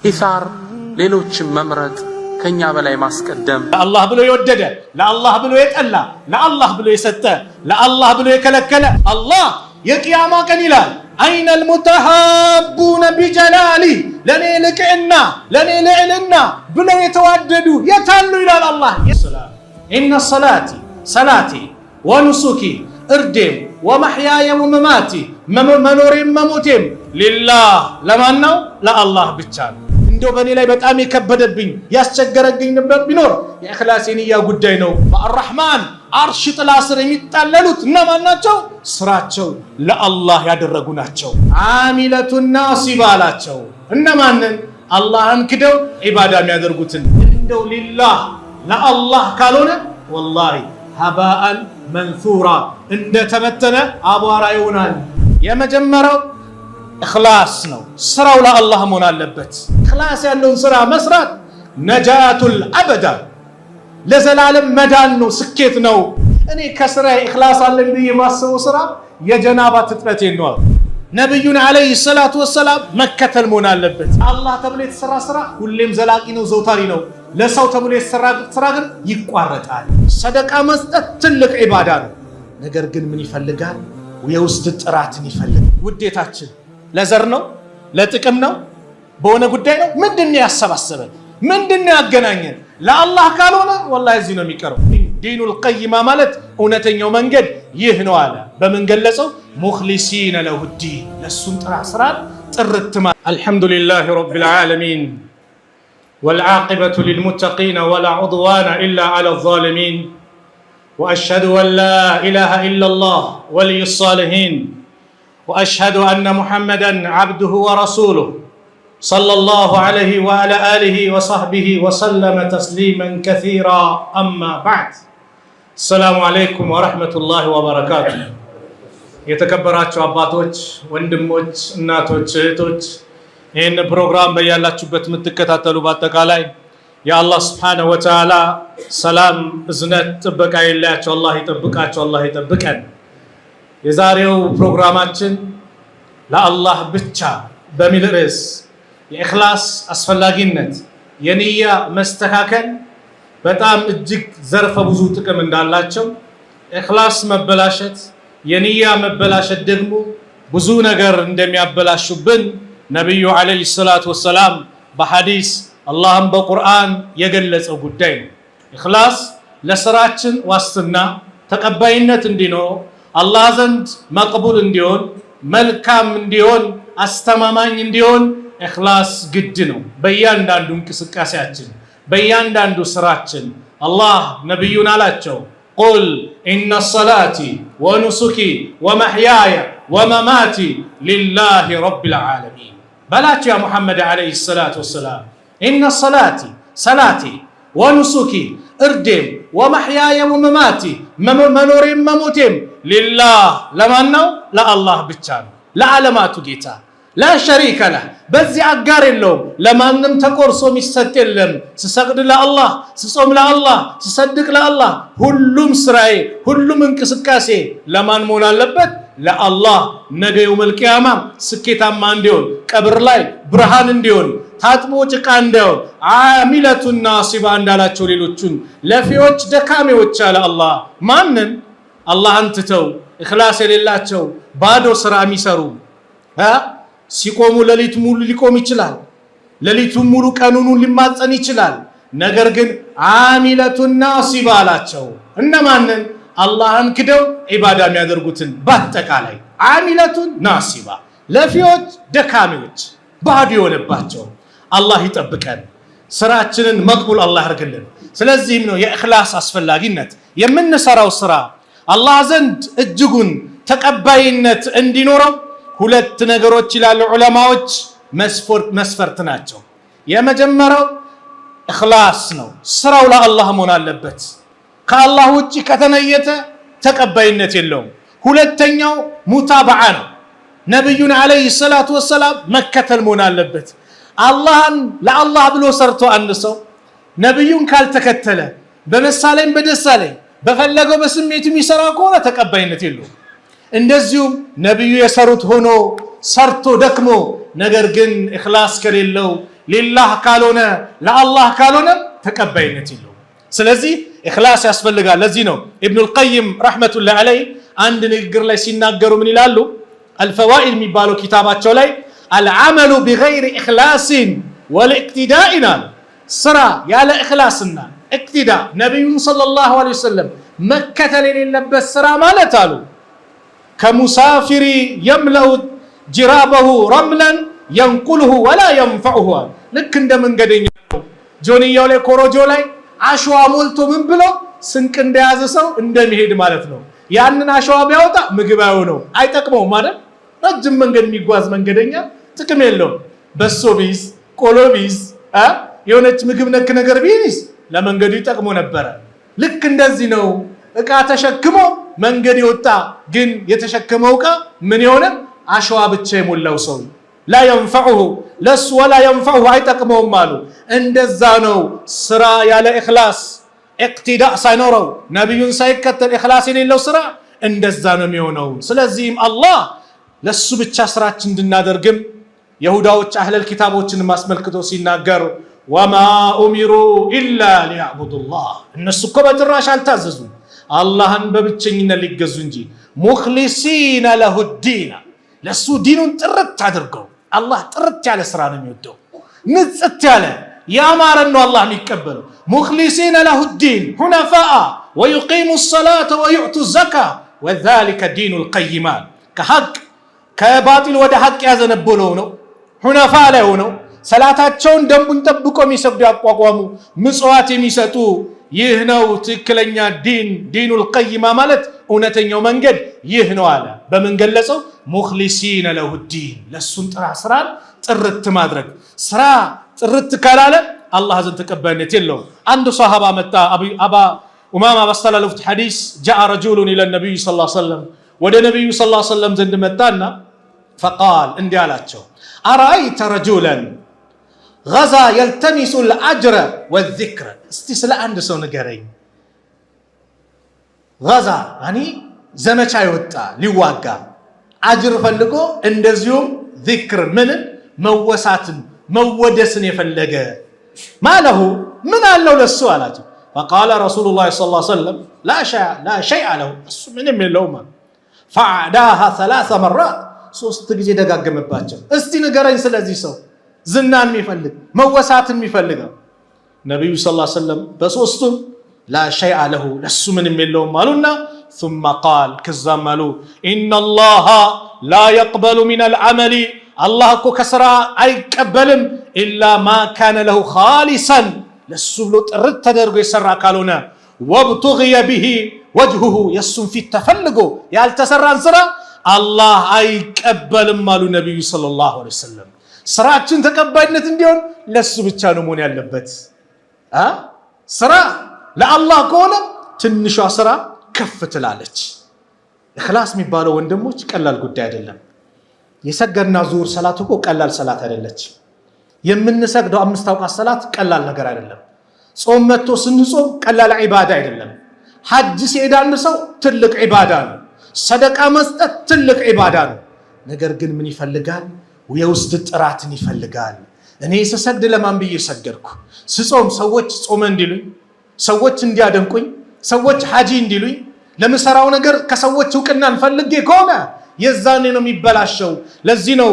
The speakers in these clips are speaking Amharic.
ኢሳር ሌሎችን መምረጥ ከኛ በላይ ማስቀደም ለአላህ ብሎ የወደደ ለአላህ ብሎ የጠላ ለአላህ ብሎ የሰጠ ለአላህ ብሎ የከለከለ አላህ የቂያማ ቀን ይላል አይነ المتحابون بجلالي ለኔ ልቅዕና ለኔ ልዕልና ብለው የተዋደዱ የታሉ ይላል አላህ። ኢነ ሰላቲ ሰላቲ ወኑሱኪ እርዴም ወመሕያየ ወመማቲ መኖሬም መሞቴም ሊላህ ለማን ነው? ለአላህ ብቻ ነው። እንደው በእኔ ላይ በጣም የከበደብኝ ያስቸገረብኝ ነበር ቢኖር የእኽላስ ንያ ጉዳይ ነው። በአርራህማን አርሽ ጥላ ስር የሚጣለሉት እነማን ናቸው? ስራቸው ለአላህ ያደረጉ ናቸው። አሚለቱን ናሲባ አላቸው። እነማንን? አላህን ክደው ዒባዳ የሚያደርጉትን። እንደው ሊላህ ለአላህ ካልሆነ ወላሂ ሀባአን መንሱራ እንደተበተነ አቧራ ይሆናል። የመጀመሪያው እኽላስ ነው። ስራው ለአላህ መሆን አለበት። እኽላስ ያለውን ስራ መስራት ነጃቱል አበዳ ለዘላለም መዳን ነው፣ ስኬት ነው። እኔ ከስራ እኽላስ አለኝ ብዬ የማስበው ስራ የጀናባ ትጥለቴ ነው። ነብዩን አለይሂ ሰላቱ ወሰላም መከተል መሆን አለበት። አላህ ተብሎ የተሰራ ስራ ሁሌም ዘላቂ ነው፣ ዘውታሪ ነው። ለሰው ተብሎ የተሰራ ስራ ግን ይቋረጣል። ሰደቃ መስጠት ትልቅ ዒባዳ ነው። ነገር ግን ምን ይፈልጋል? የውስጥ ጥራትን ይፈልጋል። ውዴታችን ለዘር ነው? ለጥቅም ነው? በሆነ ጉዳይ ነው? ምንድነው ያሰባሰበን? ምንድነው ያገናኘን? ለአላህ ካልሆነ ወላሂ እዚህ ነው የሚቀረው። ዲኑል ቀይማ ማለት እውነተኛው መንገድ ይህ ነው አለ። በምን ገለጸው? ሙኽሊሲነ ለሁዲን ለሱን ስራን ጥርትማ። አልሐምዱሊላሂ ረቢል ዓለሚን ወልዓቂበቱ ሊልሙተቂን ወላ ዑድዋነ ኢላ ዐላ ዛሊሚን ወአሽሀዱ አን ላ ኢላሃ ኢለላህ ወሊዩ ሷሊሒን وأشهد أن محمدًا عبده ورسوله صلى الله عليه وعلى آله وصحبه وسلم تسليما كثيرا أما بعد السلام عليكم ورحمة الله وبركاته የተከበራችሁ አባቶች፣ ወንድሞች፣ እናቶች፣ እህቶች ይህን ፕሮግራም በያላችሁበት የምትከታተሉ በአጠቃላይ የአላህ ስብሓነሁ ወተዓላ ሰላም፣ እዝነት፣ ጥበቃ የለያቸው አላህ ይጠብቃቸው፣ አላህ ይጠብቀን። የዛሬው ፕሮግራማችን ለአላህ ብቻ በሚል ርዕስ የእኽላስ አስፈላጊነት፣ የንያ መስተካከል በጣም እጅግ ዘርፈ ብዙ ጥቅም እንዳላቸው፣ እኽላስ መበላሸት፣ የንያ መበላሸት ደግሞ ብዙ ነገር እንደሚያበላሹብን ነቢዩ ዓለይሂ ሰላቱ ወሰላም በሐዲስ አላህም በቁርአን የገለጸው ጉዳይ ነው። እኽላስ ለስራችን ዋስትና ተቀባይነት እንዲኖር አላህ ዘንድ መቅቡል እንዲሆን መልካም እንዲሆን አስተማማኝ እንዲሆን እኽላስ ግድ ነው። በእያንዳንዱ እንቅስቃሴያችን በእያንዳንዱ ስራችን አላህ ነቢዩን አላቸው ቁል ኢነ ሰላቲ ወኑሱኪ ወመሕያየ ወመማቲ ሊላሂ ረቢል ዓለሚን በላቸው ያ ሙሐመድ ዓለይሂ ሰላቱ ወሰላም ኢነ ሰላቲ ሰላቴ ወኑሱኪ እርዴም ወመሕያየ ወመማቲ መኖሬም መሞቴም ሊላህ ለማን ነው? ለአላህ ብቻ ነው። ለዓለማቱ ጌታ ላ ሸሪከ ለህ በዚህ አጋር የለውም። ለማንም ተቆርሶ የሚሰጥ የለም። ስሰግድ ለአላህ፣ ስጾም ለአላህ፣ ስሰድቅ ለአላህ። ሁሉም ስራዬ ሁሉም እንቅስቃሴ ለማን መሆን አለበት? ለአላህ። ነገ የውመል ቂያማ ስኬታማ እንዲሆን፣ ቀብር ላይ ብርሃን እንዲሆን፣ ታጥቦ ጭቃ እንዳይሆን፣ አሚለቱን ናሲባ እንዳላቸው ሌሎቹን ለፊዎች ደካሜዎች አለ አላህ። ማንን? አላህን ትተው እኽላስ የሌላቸው ባዶ ስራ የሚሰሩ ሲቆሙ ሌሊት ሙሉ ሊቆም ይችላል። ሌሊቱን ሙሉ ቀኑን ሊማጸን ይችላል። ነገር ግን አሚለቱን ናሲባ አላቸው። እነማንን? አላህን ክደው ዒባዳ የሚያደርጉትን በአጠቃላይ አሚለቱን ናሲባ፣ ለፊዎች ደካሜዎች፣ ባዶ የሆነባቸው። አላህ ይጠብቀን፣ ስራችንን መቅቡል አላህ ያርግልን። ስለዚህም ነው የእኽላስ አስፈላጊነት። የምንሰራው ስራ አላህ ዘንድ እጅጉን ተቀባይነት እንዲኖረው ሁለት ነገሮች ይላሉ ዑለማዎች መስፈርት ናቸው። የመጀመሪያው እኽላስ ነው። ስራው ለአላህ መሆን አለበት። ከአላህ ውጪ ከተነየተ ተቀባይነት የለውም። ሁለተኛው ሙታበዓ ነው። ነብዩን አለይሂ ሰላቱ ወሰላም መከተል መሆን አለበት። አላህን ለአላህ ብሎ ሰርቶ አንድ ሰው ነብዩን ካልተከተለ በመሳለኝ በደሳለኝ በፈለገው በስሜት የሚሰራ ከሆነ ተቀባይነት የለውም። እንደዚሁም ነብዩ የሰሩት ሆኖ ሰርቶ ደክሞ ነገር ግን ኢኽላስ ከሌለው ሊላህ ካልሆነ ለአላህ ካልሆነ ተቀባይነት የለውም። ስለዚህ ኢኽላስ ያስፈልጋል። ለዚህ ነው ኢብኑል ቀይም ረሕመቱላሂ ዐለይህ አንድ ንግግር ላይ ሲናገሩ ምን ይላሉ? አልፈዋኢድ የሚባለው ኪታባቸው ላይ አልዓመሉ ቢገይሪ ኢኽላሲን ወልኢቅቲዳኢን አሉ። ስራ ያለ ኢኽላስና ኢቅቲዳ ነቢዩን ሰለላሁ ዐለይሂ ወሰለም መከተል የሌለበት ስራ ማለት አሉ ከሙሳፊሪ የምለኡ ጅራበሁ ረምለን የንቁልሁ ወላ የንፈዑሁ አሉ። ልክ እንደ መንገደኛ ጆንያው ላይ ኮሮጆ ላይ አሸዋ ሞልቶ ምን ብሎ ስንቅ እንደያዘ ሰው እንደሚሄድ ማለት ነው። ያንን አሸዋ ቢያወጣ ምግብ አይሆነው አይጠቅመውም ማለት ረጅም መንገድ የሚጓዝ መንገደኛ ጥቅም የለውም። በሶ ቢዝ ቆሎ ቢዝ የሆነች ምግብ ነክ ነገር ቢዝ ለመንገዱ ይጠቅሞ ነበረ። ልክ እንደዚህ ነው። እቃ ተሸክሞ መንገድ ይወጣ ግን የተሸከመው እቃ ምን የሆነ አሸዋ ብቻ የሞላው ሰው لا ينفعه لس ولا ينفعه አይጠቅመውም አሉ። እንደዛ ነው ስራ ያለ ኢኽላስ ኢቅቲዳእ ሳይኖረው ነብዩን ሳይከተል ኢኽላስ የሌለው ስራ እንደዛ ነው የሚሆነው። ስለዚህም አላህ ለሱ ብቻ ስራችን እንድናደርግም የሁዳዎች አህለል ኪታቦችን ማስመልክቶ ሲናገር ወማ ኡሚሩ ኢላ ሊያዕቡዱላህ እነሱ እኮ በጭራሽ አልታዘዙም አላህን በብቸኝነት ሊገዙ እንጂ ሙኽሊሲነ ለሁ ዲን ለሱ ዲኑን ጥርት አድርገው አላህ ጥርት ያለ ስራ ነው የሚወደው ንጽት ያለ ያማረን ነው አላህ የሚቀበለው ሙኽሊሲነ ለሁ ዲን ሁነፋአ ወዩቂሙ ሰላተ ወዩዕቱ ዘካ ወዛሊከ ዲኑል ቀይማ ከሐቅ ከባጢል ወደ ሐቅ ያዘነበለው ነው ሁነፋ ላይ ሆነው ሰላታቸውን ደንቡን ጠብቆ የሚሰግዱ ያቋቋሙ ምጽዋት የሚሰጡ ይህ ነው ትክክለኛ ዲን ዲኑል ቀይማ ማለት እውነተኛው መንገድ ይህ ነው አለ። በምን ገለጸው? ሙኽሊሲነ ለሁ ዲን ለሱን ስራ ጥርት ማድረግ ስራ ጥርት ካላለ አላህ ዘንድ ተቀባይነት የለውም። አንድ ሷሃባ መጣ አባ ኡማማ ባስተላለፉት ሐዲስ ጃአ ረጁሉን ኢለ ነብይ ሰለላሁ ዐለይሂ ወሰለም ወደ ነብዩ ሰለላሁ ዐለይሂ ወሰለም ዘንድ መጣና ፈቃል እንዲህ አላቸው አራአይተ ረጁላን ገዛ የልተሚሱ ልአጅረ ወዚክረ እስቲ ስለ አንድ ሰው ንገረኝ ገዛ ያኒ ዘመቻ ይወጣ ሊዋጋ አጅር ፈልጎ እንደዚሁም ዚክር ምንን መወሳትን መወደስን የፈለገ ማለሁ ምን አለው ለሱ አላቸው فقال رسول الله صلى الله عليه وسلم لا شيء له እሱ ምንም የለውም فعداها 3 مرات ሶስት ጊዜ ደጋገመባቸው እስቲ ንገረኝ ስለዚህ ሰው ዝናን የሚፈልግ መወሳትን የሚፈልግ ነብዩ ሰለላሁ ዐለይሂ ወሰለም በሶስቱም لا شيء له ለሱ ምንም የለውም አሉና ثم قال كذا مالو ان الله لا يقبل من العمل الله እኮ ከስራ አይቀበልም الا ما كان له خالصا ለሱ ብሎ ጥርት ተደርጎ የሰራ ካልሆነ وابتغي به وجهه የሱን ፊት ተፈልጎ ያልተሰራን ስራ አላህ አይቀበልም አሉ ነብዩ ሰለላሁ ዐለይሂ ወሰለም። ስራችን ተቀባይነት እንዲሆን ለሱ ብቻ ነው መሆን ያለበት። ስራ ለአላህ ከሆነ ትንሿ ስራ ከፍ ትላለች። ኢኽላስ የሚባለው ወንድሞች ቀላል ጉዳይ አይደለም። የሰገድና ዙር ሰላት እኮ ቀላል ሰላት አይደለች። የምንሰግደው 5 አውቃት ሰላት ቀላል ነገር አይደለም። ጾም መጥቶ ስንጾም ቀላል ዒባዳ አይደለም። ሐጅ ሲሄድ አንድ ሰው ትልቅ ዒባዳ ነው። ሰደቃ መስጠት ትልቅ ዒባዳ ነው። ነገር ግን ምን ይፈልጋል? የውስጥ ጥራትን ይፈልጋል። እኔ ስሰግድ ለማን ብዬ ሰገድኩ? ስጾም ሰዎች ጾመ እንዲሉኝ፣ ሰዎች እንዲያደንቁኝ፣ ሰዎች ሐጂ እንዲሉኝ፣ ለምሰራው ነገር ከሰዎች እውቅናን ፈልጌ ከሆነ የዛኔ ነው የሚበላሸው። ለዚህ ነው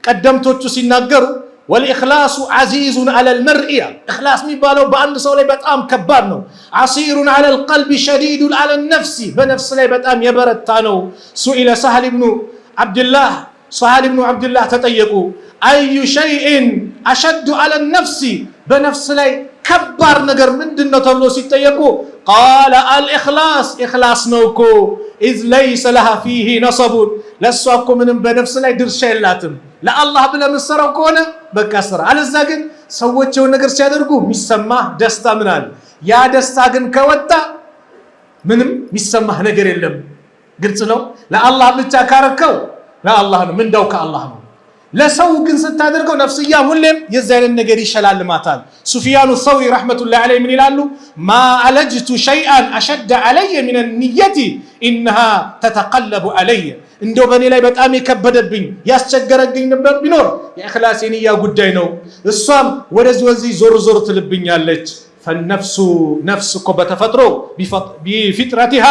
ቀደምቶቹ ሲናገሩ والإخلاص عزيز على المرء إخلاص የሚባለው በአንድ ሰው ላይ በጣም ከባድ ነው። عسير على القلب شديد على النفس በነፍስ ላይ በጣም የበረታ ነው። سئل سهل بن عبد الله ተጠየቁ أي شيء أشد على النفس በነፍስ ላይ ከባድ ነገር ምንድነው ተብሎ ሲጠየቁ قال الإخلاص إخلاص ነው እኮ إذ ليس لها فيه نصب ለሷ እኮ ምንም በነፍስ ላይ ድርሻ የላትም። ለአላህ ብለህ የምትሰራው ከሆነ በቃ ስራ። አለዛ ግን ሰዎች የሆነ ነገር ሲያደርጉ የሚሰማህ ደስታ ምን አለ? ያ ደስታ ግን ከወጣ ምንም የሚሰማህ ነገር የለም። ግልጽ ነው። ለአላህ ብቻ ካረከው ለአላህ ነው፣ ምንዳው ከአላህ ነው። ለሰው ግን ስታደርገው ነፍስያ ሁሌም የዛን ነገር ይሸላልማታል። ሱፊያኑ ሰውሪ ረህመቱላሂ ዐለይሂ ምን ይላሉ? ማ አለጅቱ ሸይአን አሸደ ዐለየ ሚነ ንየቲ ኢነሃ ተተቀለቡ ዐለየ። እንደው በእኔ ላይ በጣም የከበደብኝ ያስቸገረብኝ ነበር ቢኖር የእኽላስ የንያ ጉዳይ ነው። እሷም ወደዚህ ወዚህ ዞር ዞር ትልብኛለች። ፈነፍሱ ነፍስ እኮ በተፈጥሮ ቢፊጥረቲሃ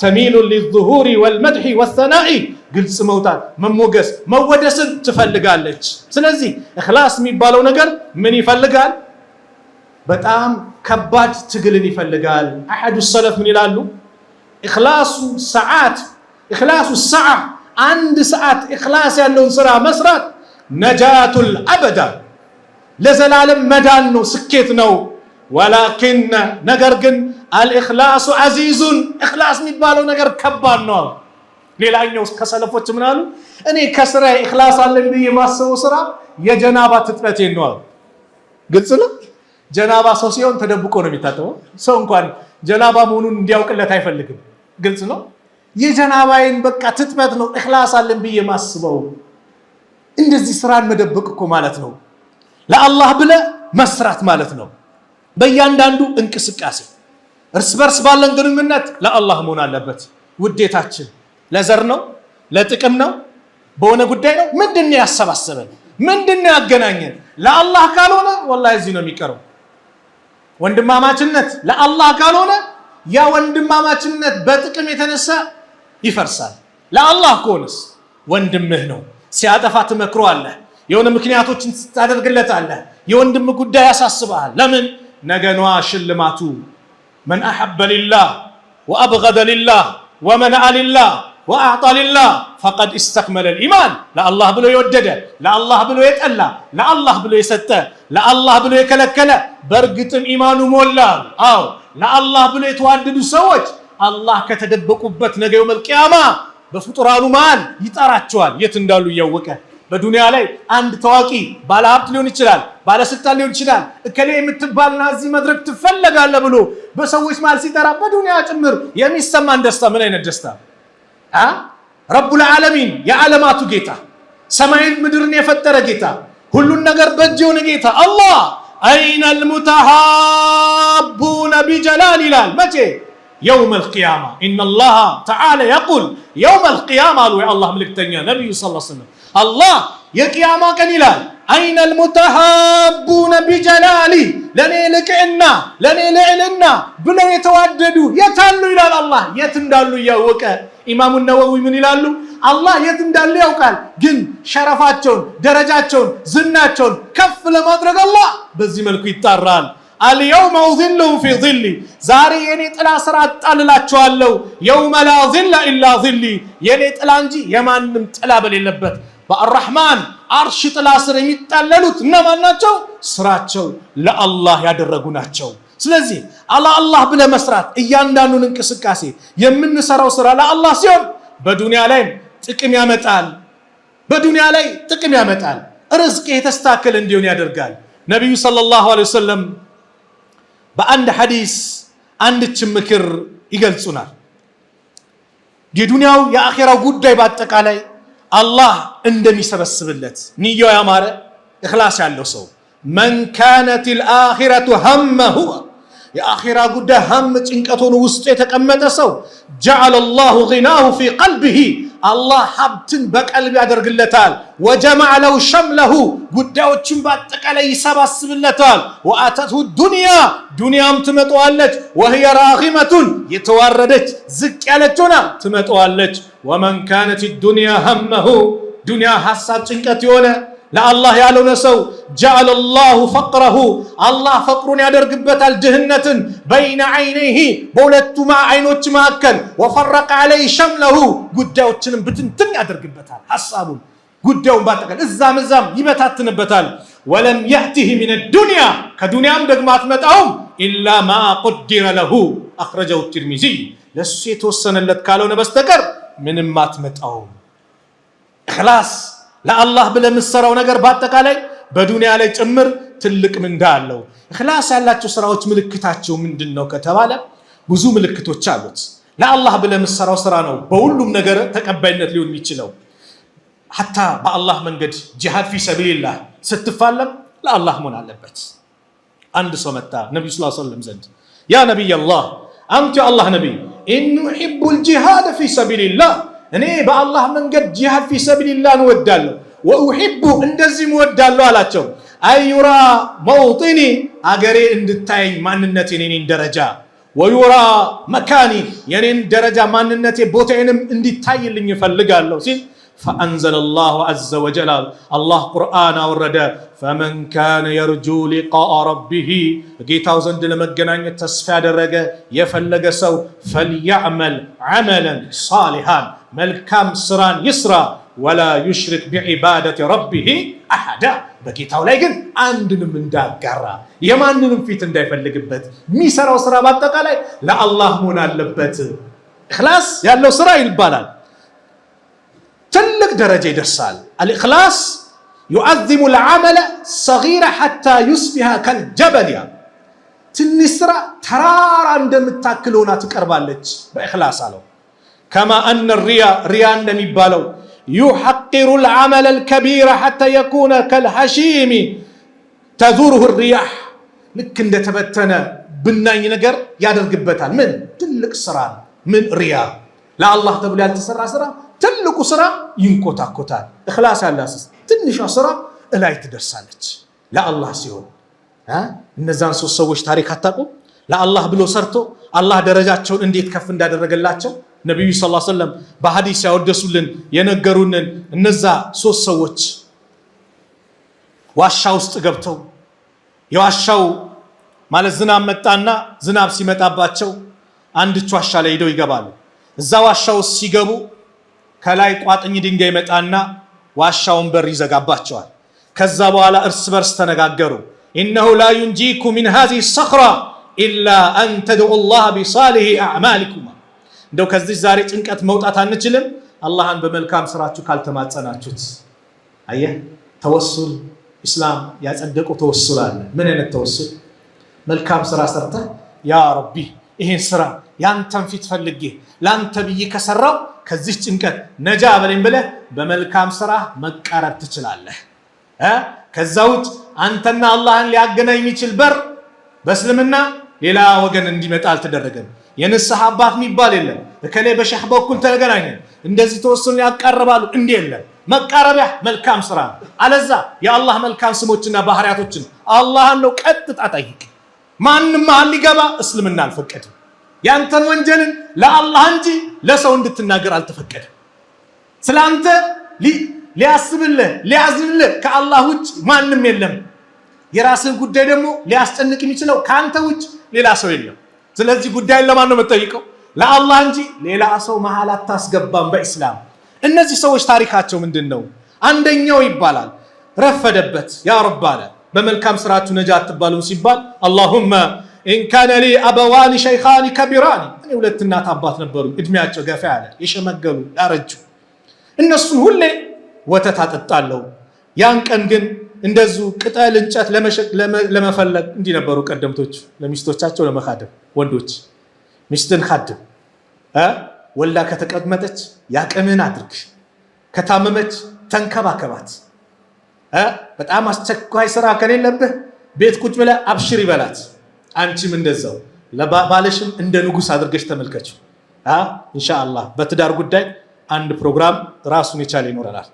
ተሚሉ ሊዙሁሪ ወልመድሒ ወሰናኢ ግልጽ መውጣት፣ መሞገስ፣ መወደስን ትፈልጋለች። ስለዚህ እኽላስ የሚባለው ነገር ምን ይፈልጋል? በጣም ከባድ ትግልን ይፈልጋል። አሐዱ ሰለፍ ምን ይላሉ? ኢኽላሱ ሰዓ አንድ ሰዓት ኢኽላስ ያለውን ስራ መስራት ነጃቱል አበዳ ለዘላለም መዳን ነው፣ ስኬት ነው። ወላኪን ነገር ግን አልኢኽላሱ ዐዚዙን ኢኽላስ የሚባለው ነገር ከባድ ነው። ሌላኛው ከሰለፎች ምን አሉ? እኔ ከስራ ኢኽላስ አለኝ ብዬ የማስበው ስራ የጀናባ ትጥበቴ ነው። ግልጽ ነው። ጀናባ ሰው ሲሆን ተደብቆ ነው የሚታጠበው። ሰው እንኳን ጀናባ መሆኑን እንዲያውቅለት አይፈልግም። ግልጽ ነው። የጀናባዬን በቃ ትጥበት ነው ኢኽላስ አለኝ ብዬ የማስበው። እንደዚህ ስራን መደበቅ እኮ ማለት ነው ለአላህ ብለ መስራት ማለት ነው። በእያንዳንዱ እንቅስቃሴ እርስ በርስ ባለን ግንኙነት ለአላህ መሆን አለበት። ውዴታችን ለዘር ነው? ለጥቅም ነው? በሆነ ጉዳይ ነው? ምንድነው ያሰባሰበን? ምንድነው ያገናኘን? ለአላህ ካልሆነ ወላሂ እዚህ ነው የሚቀረው። ወንድማማችነት ለአላህ ካልሆነ ያ ወንድማማችነት በጥቅም የተነሳ ይፈርሳል። ለአላህ ከሆነስ ወንድምህ ነው። ሲያጠፋ ትመክረዋለህ፣ የሆነ ምክንያቶችን ታደርግለታለህ። የወንድም ጉዳይ ያሳስብሃል። ለምን? ነገ ነዋ ሽልማቱ። መን አሐበ ሊላህ ወአብገደ ሊላህ ወመነዐ ሊላህ ወአዕጣ ሊላህ ፈቀድ ኢስተክመለል ኢማን። ለአላህ ብሎ የወደደ፣ ለአላህ ብሎ የጠላ፣ ለአላህ ብሎ የሰጠ፣ ለአላህ ብሎ የከለከለ በእርግጥም ኢማኑ ሞላ። አዎ ለአላህ ብሎ የተዋደዱ ሰዎች አላህ ከተደበቁበት ነገ የውመል ቂያማ በፍጡራኑ መሃል ይጠራቸዋል፣ የት እንዳሉ እያወቀ። በዱንያ ላይ አንድ ታዋቂ ባለሀብት ሊሆን ይችላል፣ ባለስልጣን ሊሆን ይችላል። እከሌ የምትባልና እዚህ መድረክ ትፈለጋለህ ብሎ በሰዎች መሃል ሲጠራ በዱንያ ጭምር የሚሰማን ደስታ ምን አይነት ደስታ! ረቡል ዓለሚን የዓለማቱ ጌታ፣ ሰማይን ምድርን የፈጠረ ጌታ፣ ሁሉን ነገር በእጁ የሆነ ጌታ አላህ አይነል ሙተሃቡነ ቢጀላል ይላል። መቼ? የውመል ቂያማ። ኢነላሃ ተዓላ የቁል የውመል ቂያማ አሉ የአላህ መልእክተኛ ነቢዩ ሰለላሁ ዐለይሂ ወሰለም። አላህ የቂያማ ቀን ይላል አይነል ሙተሃቡነ ቢጀላሊ፣ ለእኔ ልቅዕና ለእኔ ልዕልና ብለው የተዋደዱ የታሉ ይላል። አላህ የት እንዳሉ እያወቀ። ኢማሙ ነወዊ ምን ይላሉ? አላህ የት እንዳሉ ያውቃል፣ ግን ሸረፋቸውን፣ ደረጃቸውን፣ ዝናቸውን ከፍ ለማድረግ አላህ በዚህ መልኩ ይጣራል። አልየውመ ኡዚሉሁም ፊ ዚሊ፣ ዛሬ የኔ ጥላ ስር አጣልላቸዋለሁ። የውመ ላ ዚለ ኢላ ዚሊ፣ የኔ ጥላ እንጂ የማንም ጥላ በሌለበት በአርራህማን አርሽ ጥላ ስር የሚጣለሉት እነማን ናቸው? ስራቸው ለአላህ ያደረጉ ናቸው። ስለዚህ አላህ ብለ መስራት፣ እያንዳንዱን እንቅስቃሴ የምንሰራው ስራ ለአላህ ሲሆን በዱንያ ላይ ጥቅም ያመጣል። በዱንያ ላይ ጥቅም ያመጣል። ርዝቅ የተስተካከለ እንዲሆን ያደርጋል። ነቢዩ ሰለላሁ ዐለይሂ ወሰለም በአንድ ሐዲስ አንድች ምክር ይገልጹናል። የዱንያው የአኺራው ጉዳይ በአጠቃላይ አላህ እንደሚሰበስብለት ንያው ያማረ ኢኽላስ ያለው ሰው መን ካነቲል አኺረቱ ሀመሁ፣ የአኺራ ጉዳይ ሀም ጭንቀቱን ውስጥ የተቀመጠ ሰው ጀዐለ ላሁ ጊናሁ ፊ ቀልቢሂ፣ አላህ ሀብትን በቀልብ ያደርግለታል። ወጀመዐ ለሁ ሸምለሁ፣ ጉዳዮችን በአጠቃላይ ይሰባስብለታል። ወአተትሁ ዱንያ፣ ዱንያም ትመጣዋለች። ወህየ ራጊመቱን፣ የተዋረደች ዝቅ ያለች ሆና ትመጣዋለች። ወመን ካነት ዱንያ ሀመሁ፣ ዱንያ ሀሳብ ጭንቀት የሆነ ለአላህ ያልሆነ ሰው ጀዐለ ላሁ ፈቅረሁ፣ አላህ ፈቅሩን ያደርግበታል፣ ድህነትን በይነ ዐይነይሂ፣ በሁለቱ አይኖች መካከል። ወፈረቀ ዐለይሂ ሸምለሁ፣ ጉዳዮችንም ብትንትን ያደርግበታል፣ ሀሳቡን ጉዳዩን ባጠቃላይ እዛም እዛም ይበታትንበታል። ወለም የእቲህ ሚነ ዱንያ፣ ከዱንያም ደግሞ አትመጣውም ኢላ ማ ቁዲረ ለሁ አኽረጀሁ ትርሚዚይ፣ ለሱ የተወሰነለት ካልሆነ በስተቀር ምንም አትመጣውም። ኢኽላስ ለአላህ ብለህ የምትሰራው ነገር በአጠቃላይ በዱንያ ላይ ጭምር ትልቅ ምንዳ አለው። ኢኽላስ ያላቸው ስራዎች ምልክታቸው ምንድን ነው ከተባለ ብዙ ምልክቶች አሉት። ለአላህ ብለህ የምትሰራው ስራ ነው በሁሉም ነገር ተቀባይነት ሊሆን የሚችለው። ሐታ በአላህ መንገድ ጂሃድ ፊ ሰቢልላህ ስትፋለም ለአላህ መሆን አለበት። አንድ ሰው መጣ ነብዩ ሰለላሁ ዐለይሂ ወሰለም ዘንድ ያ ነብይ አላህ አንተ የአላህ ነብይ ኢኑ ሂቡል ጂሃድ ፊ ሰቢልላህ እኔ በአላህ መንገድ ጂሃድ ፊ ሰቢልላህ እወዳለሁ ወኡሂቡ እንደዚህ እወዳለሁ አላቸው። አዩራ መውጢኒ አገሬ እንድታይ ማንነቴ የኔን ደረጃ ወዩራ መካኒ የኔን ደረጃ ማንነቴ ቦታዬንም እንዲታይልኝ እፈልጋለሁ ሲል فأنزل الله عز وجل الله قرآن ورد فمن كان يرجو لقاء ربه جيتاو زند لمجنان تسفى درجة يفلج سو فليعمل عملا صالحا ملكام سران يسرى ولا يشرك بعبادة ربه أحدا بجيتاو لايجن عندنا من دا جرا يمانن في تنداي فلجبت ميسرا وسرا باتك علي لا الله منا لبت خلاص يالله سرا البلد تلك درجة يدرسال الإخلاص يعظم العمل صغيرة حتى يصبح كالجبل تنسرا ترار عندما تاكلونا تقربالج بإخلاص له كما أن الرياء نمي بالو يحقر العمل الكبير حتى يكون كالحشيم تذوره الرياح لكن ده تبتنا بناي نجر يادر قبتان من تلك سران من رياء لا الله تبلي تسرع سرا ትልቁ ስራ ይንቆታቆታል። ኢኽላስ ያላስስ ትንሿ ስራ እላይ ትደርሳለች ለአላህ ሲሆን እነዛን ሶስት ሰዎች ታሪክ አታውቁም? ለአላህ ብሎ ሰርቶ አላህ ደረጃቸውን እንዴት ከፍ እንዳደረገላቸው ነብዩ ሰለላሁ ዐለይሂ ወሰለም በሐዲስ ያወደሱልን የነገሩንን እነዛ ሶስት ሰዎች ዋሻ ውስጥ ገብተው የዋሻው ማለት ዝናብ መጣና ዝናብ ሲመጣባቸው አንድች ዋሻ ላይ ሄደው ይገባሉ። እዛ ዋሻው ሲገቡ ከላይ ቋጥኝ ድንጋይ መጣና ዋሻውን በር ይዘጋባቸዋል። ከዛ በኋላ እርስ በርስ ተነጋገሩ إنه لا ينجيكم من هذه الصخرة إلا أن تدعوا الله بصالح أعمالكم እንደው ከዚህ ዛሬ ጭንቀት መውጣት አንችልም አላህን በመልካም ስራችሁ ካልተማጸናችሁት። አየህ ተወሱል ኢስላም ያጸደቀው ተወሱል አለ። ምን አይነት ተወሱል? መልካም ስራ ሰርተህ ያ ረቢ ይሄን ስራ ያንተን ፊት ፈልጌ ላንተ ብዬ ከሰራው ከዚህ ጭንቀት ነጃ በለኝ ብለህ በመልካም ስራ መቃረብ ትችላለህ። ከዛ ውጭ አንተና አላህን ሊያገናኝ የሚችል በር በእስልምና ሌላ ወገን እንዲመጣ አልተደረገም። የንስሐ አባት የሚባል የለም። እከሌ በሸህ በኩል ተገናኘን እንደዚህ ተወስኑ ያቀርባሉ እንዴ የለም። መቃረቢያ መልካም ስራ አለዛ የአላህ መልካም ስሞችና ባህሪያቶችን አላህን ነው ቀጥታ ጠይቅ። ማንም መሃል ሊገባ እስልምና አልፈቀደም። ያንተን ወንጀልን ለአላህ እንጂ ለሰው እንድትናገር አልተፈቀደም። ስላንተ ሊያስብልህ ሊያዝንልህ ከአላህ ውጭ ማንም የለም። የራስን ጉዳይ ደግሞ ሊያስጨንቅ የሚችለው ካንተ ውጭ ሌላ ሰው የለም። ስለዚህ ጉዳይን ለማን ነው የምትጠይቀው? ለአላህ እንጂ ሌላ ሰው መሃል አታስገባም በእስላም። እነዚህ ሰዎች ታሪካቸው ምንድነው? አንደኛው ይባላል ረፈደበት ያ ረብ አለ በመልካም ስራችሁ ነጃ አትባሉም ሲባል አላሁመ ኢን ካነ ሊ አበዋኒ ሸይኻኒ ከቢራኒ እኔ ሁለት እናት አባት ነበሩኝ እድሜያቸው ገፋ ያለ የሸመገሉ ያረጁ እነሱን ሁሌ ወተት አጠጣለሁ። ያን ቀን ግን እንደዙ ቅጠል እንጨት ለመፈለግ እንዲህ ነበሩ ቀደምቶች ለሚስቶቻቸው ለመካደም ወንዶች ሚስትን ካድም ወላ ከተቀመጠች ያቀምን አድርግ ከታመመች ተንከባከባት በጣም አስቸኳይ ስራ ከሌለብህ ቤት ቁጭ ብለህ አብሽር ይበላት። አንቺም እንደዛው ለባለሽም እንደ ንጉስ አድርገሽ ተመልከችው። ኢንሻአላህ በትዳር ጉዳይ አንድ ፕሮግራም ራሱን የቻለ ይኖረናል።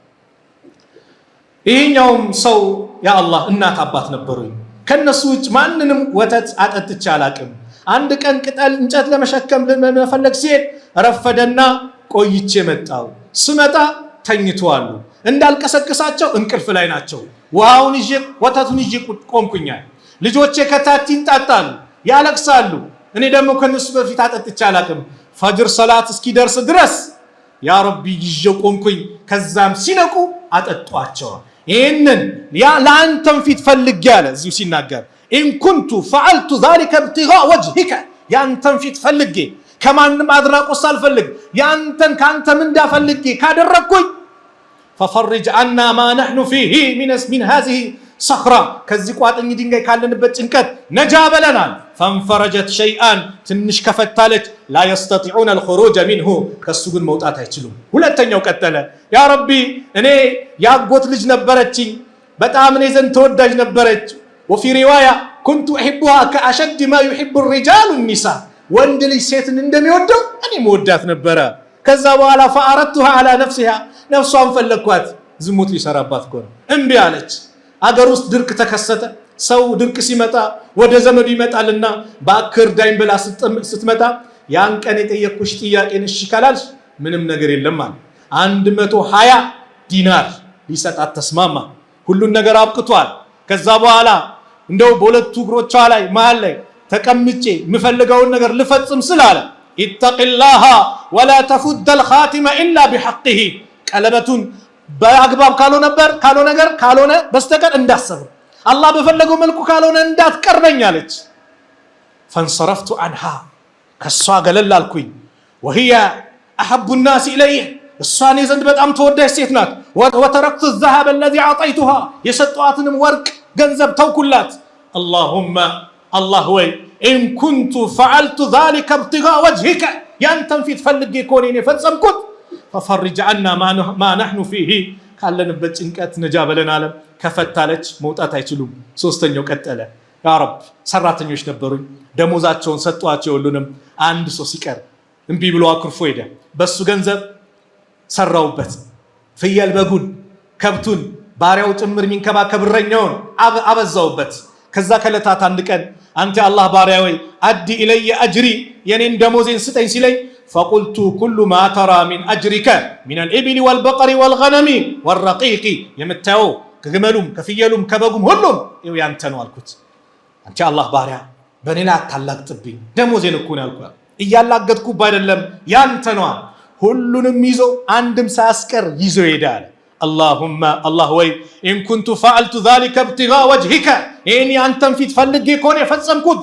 ይሄኛውም ሰው ያ አላህ እናት አባት ነበሩኝ ከነሱ ውጭ ማንንም ወተት አጠጥቼ አላቅም። አንድ ቀን ቅጠል እንጨት ለመሸከም ለመፈለግ ሲሄድ ረፈደና ቆይቼ መጣው። ስመጣ ተኝተዋል። እንዳልቀሰቅሳቸው እንቅልፍ ላይ ናቸው። ውሃውን ይዤ ወተቱን ይዤ ቆምኩኛል። ልጆቼ ከታች ይንጣጣሉ ያለቅሳሉ። እኔ ደግሞ ከነሱ በፊት አጠጥቼ አላቅም። ፈጅር ሰላት እስኪደርስ ድረስ ያ ረቢ ይዤ ቆምኩኝ። ከዛም ሲነቁ አጠጧቸው። ይሄንን ያ ለአንተም ፊት ፈልጌ ያለ እዚሁ ሲናገር ኢን ኩንቱ ፈዐልቱ ዛሊከ ኢብቲጋእ ወጅሂከ ያንተን ፊት ፈልጌ ከማንም አድናቆት ሳልፈልግ ያንተን ካንተ ምንዳ ፈልጌ ካደረኩኝ ፈፈርጅ አና ማ ነሕኑ ፊሂ ሚን ሃዚሂ ሰኽራ ከዚህ ቋጥኝ ድንጋይ ካለንበት ጭንቀት ነጃ በለናል። ፈንፈረጀት ሸይአን ትንሽ ከፈታለች። ላ የስተጢዑነ አልኹሩጀ ሚንሁ ከሱ ግን መውጣት አይችሉም። ሁለተኛው ቀጠለ። ያ ረቢ እኔ ያጎት ልጅ ነበረችኝ፣ በጣም እኔ ዘንድ ተወዳጅ ነበረች። ወፊ ሪዋያ ኩንቱ እሕቡሃ ከአሸድ ማ ዩሕቡ ሪጃሉ ኒሳ ወንድ ልጅ ሴትን እንደሚወደው እኔ መወዳት ነበረ። ከዛ በኋላ ፈአረድቱሃ ዐላ ነፍሲሃ ነፍሷን ፈለግኳት። ዝሙት ሊሰራባት እኮ ነው። እምቢ አለች። አገር ውስጥ ድርቅ ተከሰተ። ሰው ድርቅ ሲመጣ ወደ ዘመዱ ይመጣልና በአክር ዳይም ብላ ስትመጣ ያን ቀን የጠየቅኩሽ ጥያቄን እሺ ካላልሽ ምንም ነገር የለም አለ። 120 ዲናር ሊሰጣት ተስማማ። ሁሉን ነገር አብቅቷል። ከዛ በኋላ እንደው በሁለቱ እግሮቿ ላይ መሃል ላይ ተቀምጬ የምፈልገውን ነገር ልፈጽም ስላለ ኢተቂላሃ ወላ ተፉደል ኻቲመ ኢላ ቢሐቅሂ ቀለበቱን በአግባብ ካልሆነ በስተቀር እንዳሰብ አላህ በፈለገው መልኩ ካልሆነ እንዳትቀርበኝ አለች። ፈንሰረፍቱ አንሃ ከሷ ገለል አልኩኝ። ወህየ አሐቡ ናስ ኢለይህ እሷን ዘንድ በጣም ተወዳጅ ሴት ናት። ወተረክቱ ዘሀበ ለዚ አዕጠይቱሃ የሰጠዋትንም ወርቅ ገንዘብ ተውኩላት። አላሁመ አላህ ወይ ኢን ኩንቱ ፈዐልቱ ዛሊከ ብትጋ ወጅሂከ ያንተን ፊት ፈልጌ ከሆነ የፈጸምኩት ፈፈርጅ ዐና ማ ነሕኑ ፊሂ ካለንበት ጭንቀት ነጃ በለን አለ። ከፈታለች መውጣት አይችሉም። ሶስተኛው ቀጠለ። ያ ረብ ሰራተኞች ነበሩኝ፣ ደሞዛቸውን ሰጧቸው። ሁሉንም አንድ ሰው ሲቀር እምቢ ብሎ አኩርፎ ሄደ። በሱ ገንዘብ ሰራውበት። ፍየል በጉን ከብቱን ባሪያው ጭምር የሚንከባከብ እረኛውን አበዛውበት። ከዛ ከለታት አንድ ቀን አንተ አላህ ባሪያ ወይ አዲ ኢለየ አጅሪ የኔን ደሞዜን ስጠኝ ሲለኝ ፈቁልቱ ኩሉ ማ ተራ ሚን አጅሪከ ሚን አልኢብሊ ወልበቀሪ ወልገነሚ ወረቂቂ የምታየው ከግመሉም ከፍየሉም ከበጉም ሁሉም ይኸው ያንተ ነው አልኩት። አንተ አላህ ባሪያ በእኔ ላይ አታላግጥብኝ፣ ደሞዜን እኮ ነው ያልኩት፣ እያላገጥኩብህ አይደለም ያንተ ነው። ሁሉንም ይዞ አንድም ሳያስቀር ይዞ ሄዳል። አላሁመ አላህ ወይ ኢን ኩንቱ ፈዐልቱ ዛሊከ ብትጋ ወጅሂከ ይህን አንተን ፊት ፈልጌ ከሆነ የፈጸምኩት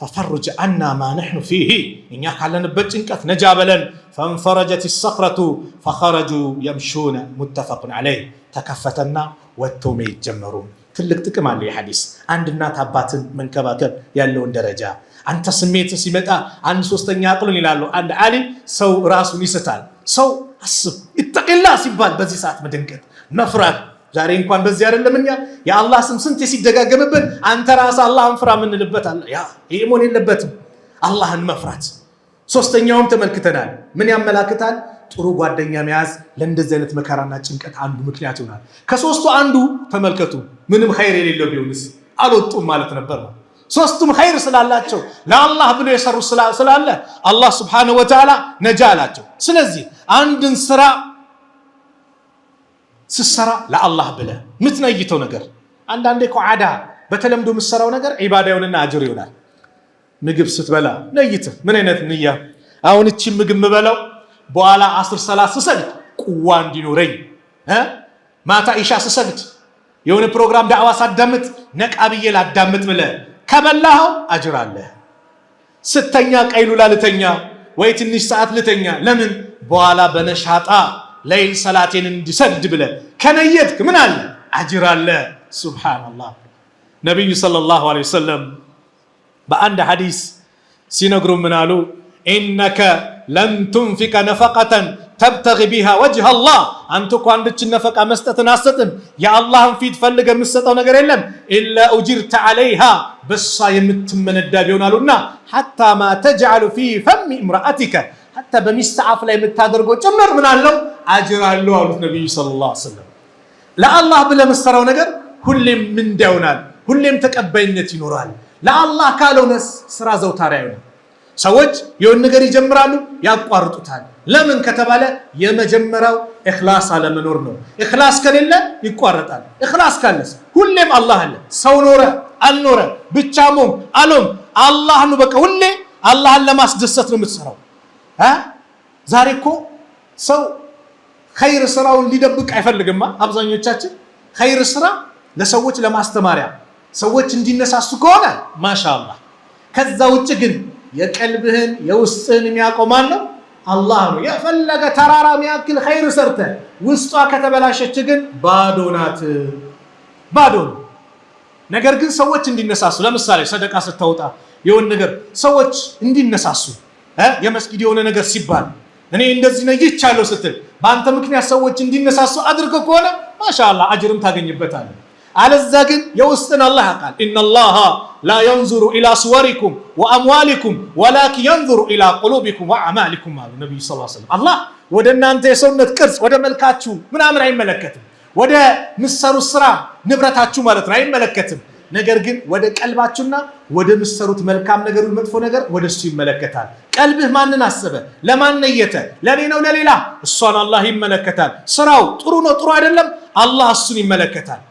ፈፈርጅ ዐና ማ ነሕኑ ፊሂ እኛ ካለንበት ጭንቀት ነጃ በለን። ፈንፈረጀት ሰኽረቱ ፈኸረጁ የምሹነ ሙተፈቁን ዐለይህ ተከፈተና ወጥተው መሄድ ጀመሩ። ትልቅ ጥቅም አለው የሐዲስ አንድ እናት አባትን መንከባከብ ያለውን ደረጃ። አንተ ስሜት ሲመጣ 1/3 አቅሉን ይላሉ አንድ ዓሊም ሰው ራሱን ይስታል። ሰው አስብ ኢተቂላህ ሲባል በዚህ ሰዓት መደንቀጥ መፍራት። ዛሬ እንኳን በዚህ አይደለም እኛ የአላህ ስም ስንት ሲደጋገምብን አንተ ራስህ አላህን ፍራ ምንልበት አለ። ያ ይሄ መሆን የለበትም። አላህን መፍራት። ሶስተኛውም ተመልክተናል። ምን ያመላክታል? ጥሩ ጓደኛ መያዝ ለእንደዚህ አይነት መከራና ጭንቀት አንዱ ምክንያት ይሆናል። ከሶስቱ አንዱ ተመልከቱ። ምንም ኸይር የሌለው ቢሆንስ አልወጡም ማለት ነበር ነው። ሶስቱም ኸይር ስላላቸው ለአላህ ብሎ የሰሩ ስላለ አላህ ሱብሓነሁ ወተዓላ ነጃ አላቸው። ስለዚህ አንድን ስራ ስትሰራ ለአላህ ብለህ የምትነይተው ነገር አንዳንዴ እኮ ዓዳ በተለምዶ የምትሰራው ነገር ዒባዳ ይሆንና አጅር ይሆናል። ምግብ ስትበላ ነይትህ ምን አይነት ንያ? አሁን እቺ ምግብ የምበላው በኋላ 10 ሰላት ስሰግድ ቁዋ እንዲኖረኝ፣ ማታ ኢሻ ስሰግድ የሆነ ፕሮግራም ዳዕዋ ሳዳምጥ ነቃ ብዬ ላዳምጥ ብለህ ከበላኸው አጅር አለ። ስተኛ ቀይሉላ ልተኛ ወይ ትንሽ ሰዓት ልተኛ፣ ለምን በኋላ በነሻጣ ለይል ሰላቴን እንዲሰግድ ብለህ ከነየትክ ምን አለ? አጅር አለ። ሱብሃንአላህ። ነቢዩ ሰለላሁ ዐለይሂ ወሰለም በአንድ ሐዲስ ሲነግሩ ምን አሉ? ኢነከ ለን ቱንፊቀ ነፈቀተን ተብተጊ ቢሃ ወጅህ አላህ አንተ እኮ አንድችን ነፈቃ መስጠትን አሰጥን የአላህን ፊት ፈልገ የምትሰጠው ነገር የለም ኢላ ኡጅርተ ዐለይሃ በሷ የምትመነዳ ቢሆናሉና ሐታ ማ ተጅዐሉ ፊ ፈሚ እምረአቲከ ሐታ በሚስት አፍ ላይ የምታደርገው ጭምር ምን አለው? አጅር አለው አሉት ነቢዩ ሰለላሁ ዐለይሂ ወሰለም። ለአላህ ብለህ የምትሰራው ነገር ሁሌም ምንዳ ይሆናል፣ ሁሌም ተቀባይነት ይኖራል። ለአላህ ካልሆነስ ስራ ዘውታሪ አይሆንም። ሰዎች የሆነ ነገር ይጀምራሉ፣ ያቋርጡታል። ለምን ከተባለ የመጀመሪያው ኢኽላስ አለመኖር ነው። ኢኽላስ ከሌለ ይቋረጣል። ኢኽላስ ካለስ ሁሌም አላህ አለ። ሰው ኖረ አልኖረ ብቻ ሞም አሎም አላህ ነው። በቃ ሁሌ አላህን ለማስደሰት ነው የምትሰራው። ዛሬ እኮ ሰው ኸይር ስራውን ሊደብቅ አይፈልግማ። አብዛኞቻችን ኸይር ስራ ለሰዎች ለማስተማሪያ ሰዎች እንዲነሳሱ ከሆነ ማሻአላህ። ከዛ ውጭ ግን የቀልብህን የውስጥህን የሚያውቀው ማን ነው? አላህ ነው። የፈለገ ተራራ የሚያክል ኸይር ሰርተ ውስጧ ከተበላሸች ግን ባዶ ናት፣ ባዶ ነው። ነገር ግን ሰዎች እንዲነሳሱ ለምሳሌ ሰደቃ ስታወጣ የሆነ ነገር ሰዎች እንዲነሳሱ የመስጊድ የሆነ ነገር ሲባል እኔ እንደዚህ ነው ይቻለው ስትል በአንተ ምክንያት ሰዎች እንዲነሳሱ አድርገው ከሆነ ማሻአላህ አጅርም ታገኝበታለህ። አለዛ ግን የውስጥን አላህ ያውቃል። ኢነላሃ ላ የንዙሩ ኢላ ሱወሪኩም ወአምዋሊኩም ወላኪን የንዙሩ ኢላ ቁሉቢኩም ወአዕማሊኩም አሉ ነቢዩ ሰለላሁ ዐለይሂ ወሰለም። አላህ ወደ እናንተ የሰውነት ቅርጽ ወደ መልካችሁ ምናምን አይመለከትም፣ ወደ ምሰሩት ስራ ንብረታችሁ ማለት ነው አይመለከትም። ነገር ግን ወደ ቀልባችሁና ወደ ምሰሩት መልካም ነገር መጥፎ ነገር ወደ እሱ ይመለከታል። ቀልብህ ማንን አሰበ? ለማን ነየተ? ለኔ ነው ለሌላ? እሷን አላህ ይመለከታል። ስራው ጥሩ ነው ጥሩ አይደለም? አላህ እሱን ይመለከታል።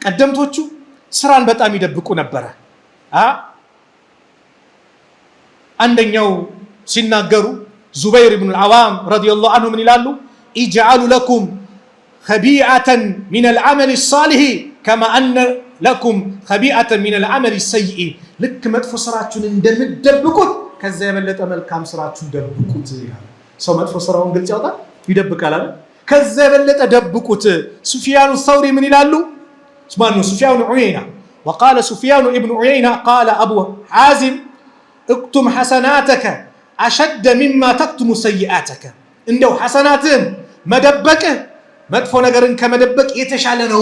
ቀደምቶቹ ስራን በጣም ይደብቁ ነበረ። አንደኛው ሲናገሩ ዙበይር ኢብኑ አልዓዋም ረዲየላሁ ዐንሁ ምን ይላሉ? ኢጅዐሉ ለኩም ኸቢአተን ሚነል ዐመሊ ሷሊህ ከማ አነ ለኩም ኸቢአተን ሚነል ዐመሊ ሰይኢ። ልክ መጥፎ ስራችሁን እንደምትደብቁት ከዛ የበለጠ መልካም ስራችሁን ደብቁት ይላል። ሰው መጥፎ ስራውን ግልጽ ያወጣል ይደብቃል አይደል? ከዛ የበለጠ ደብቁት። ሱፊያኑ ሰውሪ ምን ይላሉ? اسمه سفيان بن عيينة. وقال سفيان بن عيينة قال أبو حازم اكتم حسناتك أشد مما تكتم سيئاتك. إنه حسنات مدبك مدفو نقرن كمدبك يتشعلنه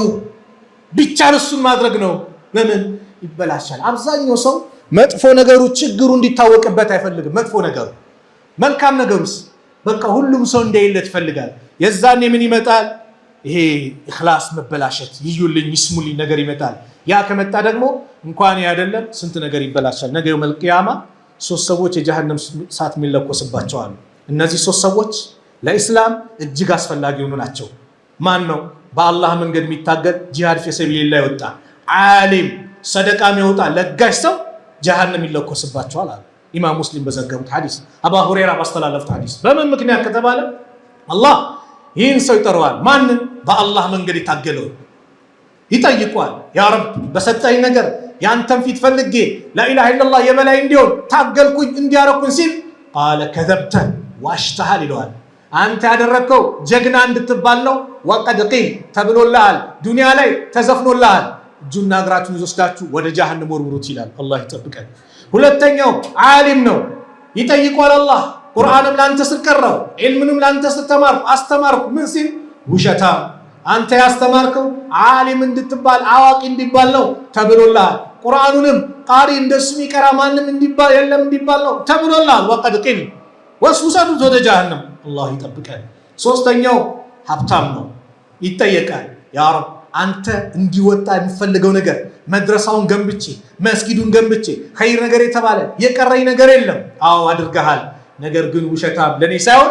بيتشعل السن ما أدرقنه لمن يبلاشال أبزاني وصو مدفو نقرو تشقرون دي تاوك أبتا يفلق مدفو نقرو ملكام نقروس بقى هلوم سون دي اللي تفلقال يزاني من يمتال ይሄ ኢኽላስ መበላሸት ይዩልኝ ይስሙልኝ ነገር ይመጣል። ያ ከመጣ ደግሞ እንኳን ያደለም ስንት ነገር ይበላሻል። ነገ የውመል ቂያማ ሶስት ሰዎች የጀሃነም እሳት የሚለኮስባቸው አሉ። እነዚህ ሶስት ሰዎች ለኢስላም እጅግ አስፈላጊ የሆኑ ናቸው። ማን ነው? በአላህ መንገድ የሚታገል ጂሃድ ፊ ሰቢሊላህ ይወጣ ዓሊም ሰደቃ የሚወጣ ለጋሽ ሰው ጀሃነም ይለኮስባቸዋል አሉ ኢማም ሙስሊም በዘገቡት ሐዲስ፣ አቡ ሁረይራ ባስተላለፉት ሐዲስ። በምን ምክንያት ከተባለ አላህ ይህን ሰው ይጠራዋል። ማንን? በአላህ መንገድ የታገለው ይጠይቋል። ያ ረብ በሰጠኝ ነገር ያንተን ፊት ፈልጌ ላኢላሃ ኢለላህ የበላይ እንዲሆን ታገልኩኝ እንዲያረኩኝ ሲል ቃለ ከዘብተ ዋሽተሃል ይለዋል። አንተ ያደረከው ጀግና እንድትባል ነው። ወቀድ ቂል ተብሎልሃል፣ ዱንያ ላይ ተዘፍኖልሃል። እጁና እግራችሁን ይወስዳችሁ ወደ ጀሃነም ወርውሩት ይላል። አላህ ይጠብቀን። ሁለተኛው ዓሊም ነው። ይጠይቋል አላህ ቁርአንም ላንተ ስቀራው ኢልምንም ላንተ ስተማር አስተማርኩ ምን ሲል ውሸታ አንተ ያስተማርከው ዓሊም እንድትባል አዋቂ እንዲባል ነው ተብሎልሃል። ቁርአኑንም ቃሪ እንደሱ ይቀራ ማንም እንዲባል የለም እንዲባል ነው ተብሎልሃል። ወቀድ ቂል ወስውሰዱት ወደ ጀሃነም አላህ ይጠብቀን። ሶስተኛው ሀብታም ነው። ይጠየቃል ያ ረብ አንተ እንዲወጣ የሚፈልገው ነገር መድረሳውን ገንብቼ መስጊዱን ገንብቼ ኸይር ነገር የተባለ የቀረኝ ነገር የለም። አዎ አድርገሃል። ነገር ግን ውሸታም ለኔ ሳይሆን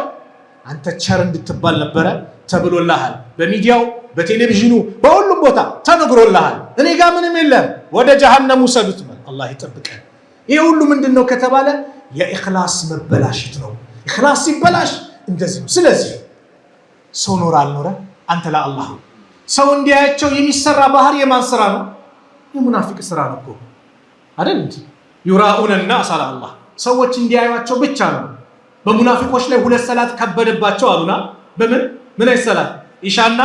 አንተ ቸር እንድትባል ነበረ ተብሎልሃል። በሚዲያው በቴሌቪዥኑ በሁሉም ቦታ ተነግሮልሃል። እኔ ጋር ምንም የለም ወደ ጀሃነም ውሰዱት። አላህ ይጠብቀን። ይሄ ሁሉ ምንድነው ከተባለ የኢኽላስ መበላሽት ነው። ኢኽላስ ሲበላሽ እንደዚህ ነው። ስለዚህ ሰው ኖረ አልኖረ አንተ ለአላህ ሰው እንዲያያቸው የሚሰራ ባህር የማን ስራ ነው? የሙናፊቅ ስራ ነው እኮ አይደል? ዩራኡነ الناس على الله ሰዎች እንዲያዩቸው ብቻ ነው። በሙናፊቆች ላይ ሁለት ሰላት ከበደባቸው አሉና በምን ምን አይሰላት ኢሻና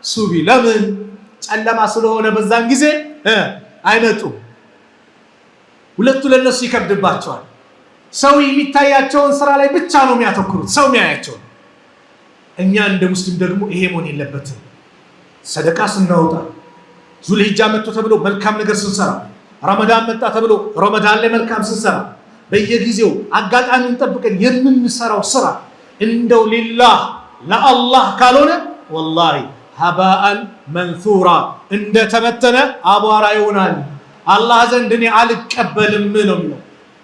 ሱቢ። ለምን? ጨለማ ስለሆነ በዛን ጊዜ አይመጡም። ሁለቱ ለነሱ ይከብድባቸዋል። ሰው የሚታያቸውን ስራ ላይ ብቻ ነው የሚያተኩሩት፣ ሰው የሚያያቸው። እኛ እንደ ሙስሊም ደግሞ ይሄ መሆን የለበትም። ሰደቃ ስናወጣ ዙልሂጃ መጥቶ ተብሎ መልካም ነገር ስንሰራ፣ ረመዳን መጣ ተብሎ ረመዳን ላይ መልካም ስንሰራ፣ በየጊዜው አጋጣሚውን ጠብቀን የምንሰራው ስራ እንደው ሊላህ ለአላህ ካልሆነ ወላሂ ሀባአን መንሱራ እንደተመተነ አቧራ ይሆናል። አላህ ዘንድ እኔ አልቀበልም ነው የሚለው፣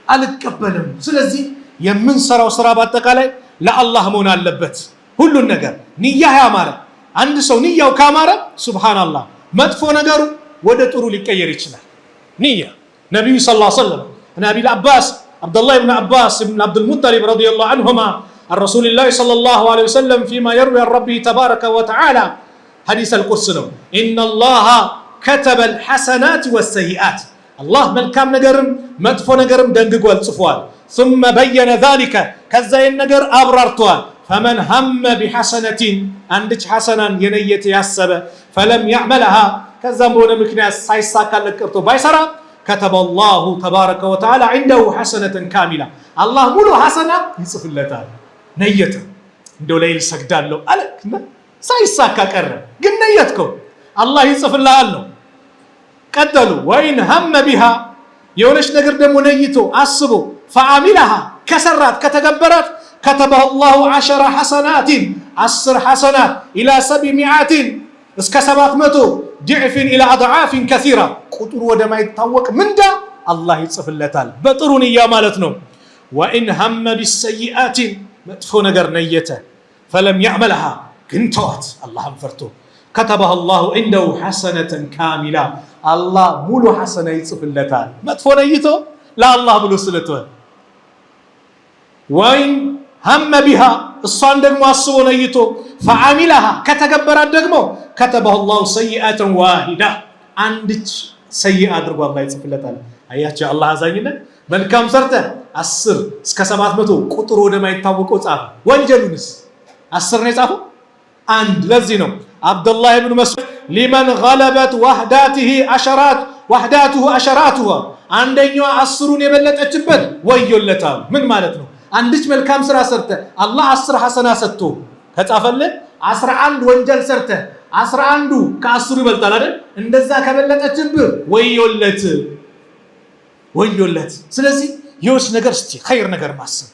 አልቀበልም። ስለዚህ የምንሰራው ስራ በአጠቃላይ ለአላህ መሆን አለበት። ሁሉን ነገር ንያህ ያማረ አንድ ሰው ንያው ካማረ ሱብሃንአላህ መጥፎ ነገሩ ወደ ጥሩ ሊቀየር ይችላል። ንያ ነብዩ ሰለላሁ ዐለይሂ ወሰለም ነብዩ አባስ አብዱላህ ኢብኑ አባስ ኢብኑ አብዱል ሙጠሊብ ረዲየላሁ ዐንሁማ عن رسول الله صلى الله عليه وسلم فيما يروي عن ربه تبارك وتعالى حديث القدس ነው إن الله كتب الحسنات والسيئات الله መልካም ነገርም መጥፎ ነገርም ደንግጓል ጽፏል። ثم بين ذلك ከዛ ነገር አብራርቷል። فمن هم بحسنة عندك حسنا ينيت يحسب فلم يعملها ከዛም በሆነ ምክንያት ሳይሳካለት ቀርቶ ባይሰራ كتب الله تبارك وتعالى عنده حسنة كاملة الله ሙሉ ሐሰና ይጽፍለታል ነየተ እንደው ለይል ሰግዳለሁ አለክና ሳይሳካ ቀረ ግን ነየትከው አላህ ይጽፍልሃል ነው ቀጠሉ ወይን هم بها የሆነች ነገር ደግሞ ነይቶ አስቦ فعملها ከሰራት ከተገበራት كتبه الله 10 حسنات 10 حسنات الى 700 እስከ 700 ضعف الى اضعاف كثيره ቁጥሩ ወደማ ይታወቅ ምንዳ አላህ ይጽፍለታል በጥሩ ንያ ማለት ነው وان هم بالسيئات መጥፎ ነገር ነየተ فلم يعملها كنتوات الله فرتو كتبها الله عنده حسنه كامله الله ሙሉ ሐሰና ይጽፍለታል መጥፎ ነይቶ ለአላህ ብሎ ስለተወ وين هم بها እሷን ደግሞ አስቦ ነይቶ فعملها ከተገበራት ደግሞ كتبه الله سيئات واحده አንድች ሰይአ አድርጎ አላህ ይጽፍለታል አያችሁ አላህ አዛኝነት መልካም ሰርተ 10 እስከ 700 ቁጥሩ ወደማይታወቀው ጻፈ ወንጀሉንስ 10 ነው የጻፈው አንድ ለዚህ ነው አብዱላህ ኢብኑ መስዑድ لمن غلبت وحداته عشرات وحداته عشراتها አንደኛው 10ን የበለጠችበት ወዮለታል ምን ማለት ነው አንድች መልካም ስራ ሰርተ አላህ 10 ሐሰና ሰጥቶ ከጻፈልህ 11 ወንጀል ሰርተ 11ዱ ከ10 ይበልጣል አይደል እንደዛ ከበለጠችብህ ወዮለት ስለዚህ ይውስ ነገር እስቲ ኸይር ነገር ማሰብ